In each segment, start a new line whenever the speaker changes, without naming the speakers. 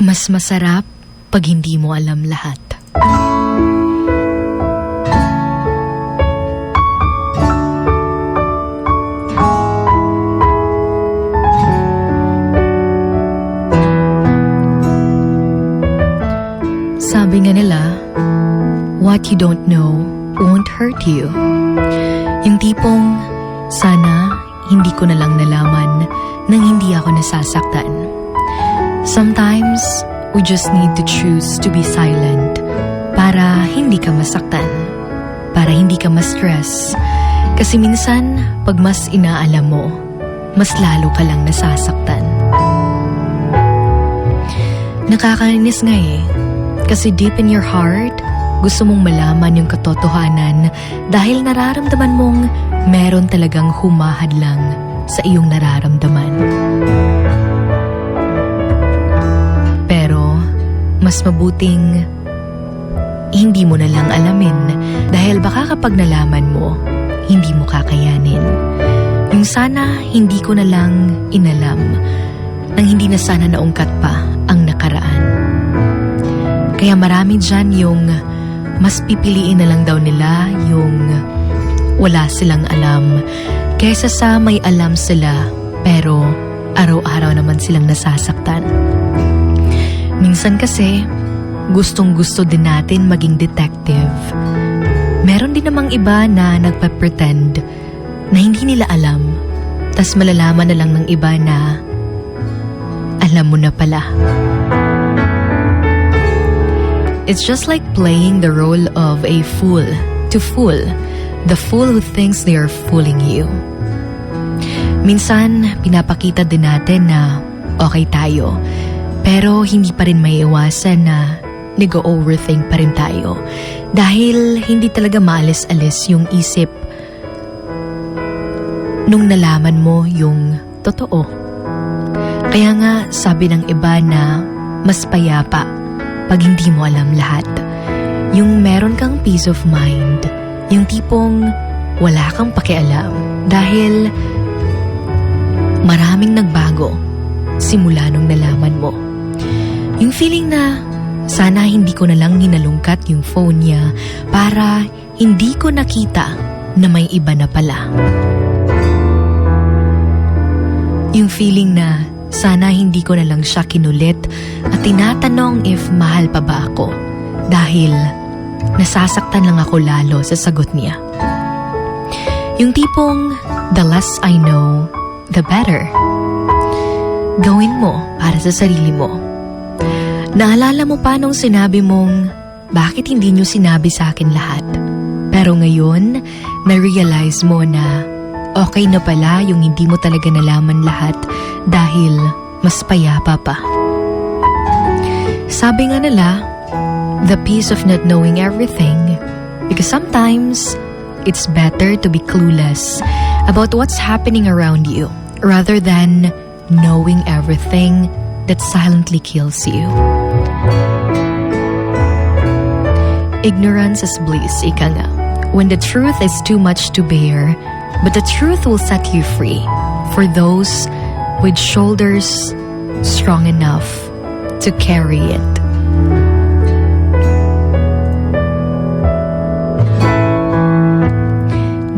Mas masarap pag hindi mo alam lahat. Sabi nga nila, what you don't know won't hurt you. Yung tipong, sana hindi ko na lang nalaman nang hindi ako nasasaktan. Sometimes, we just need to choose to be silent para hindi ka masaktan, para hindi ka ma-stress. Kasi minsan, pag mas inaalam mo, mas lalo ka lang nasasaktan. Nakakainis nga eh. Kasi deep in your heart, gusto mong malaman yung katotohanan dahil nararamdaman mong meron talagang humahadlang sa iyong nararamdaman. Pero, mas mabuting hindi mo na lang alamin dahil baka kapag nalaman mo, hindi mo kakayanin. Yung sana hindi ko na lang inalam nang hindi na sana naungkat pa ang nakaraan. Kaya marami dyan yung mas pipiliin na lang daw nila yung wala silang alam kaysa sa may alam sila pero araw-araw naman silang nasasaktan. Minsan kasi gustong-gusto din natin maging detective. Meron din namang iba na nagpa-pretend na hindi nila alam tas malalaman na lang ng iba na alam mo na pala. It's just like playing the role of a fool to fool the fool who thinks they are fooling you. Minsan, pinapakita din natin na okay tayo, pero hindi pa rin maiiwasan na nag-overthink pa rin tayo dahil hindi talaga maalis-alis yung isip nung nalaman mo yung totoo. Kaya nga, sabi ng iba na mas payapa pag hindi mo alam lahat. Yung meron kang peace of mind. Yung tipong wala kang pakialam. Dahil maraming nagbago simula nung nalaman mo. Yung feeling na sana hindi ko na lang hinalungkat yung phone niya para hindi ko nakita na may iba na pala. Yung feeling na sana hindi ko na lang siya kinulit at tinatanong if mahal pa ba ako dahil nasasaktan lang ako lalo sa sagot niya. Yung tipong, the less I know, the better. Gawin mo para sa sarili mo. Naalala mo pa nung sinabi mong, bakit hindi niyo sinabi sa akin lahat? Pero ngayon, na-realize mo na okay na pala yung hindi mo talaga nalaman lahat dahil mas payapa pa. Sabi nga nila, the peace of not knowing everything, because sometimes it's better to be clueless about what's happening around you rather than knowing everything that silently kills you. Ignorance is bliss, ika nga. When the truth is too much to bear, but the truth will set you free for those with shoulders strong enough to carry it.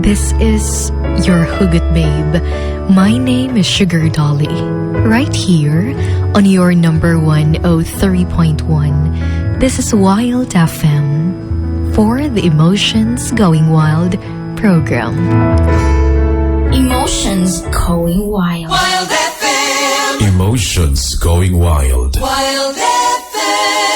This is your Hugot Babe. My name is Sugar Dolly. Right here on your number 103.1. This is Wild FM for the Emotions Going Wild program.
Emotions going wild.
Wild FM.
Emotions going wild.
Wild FM.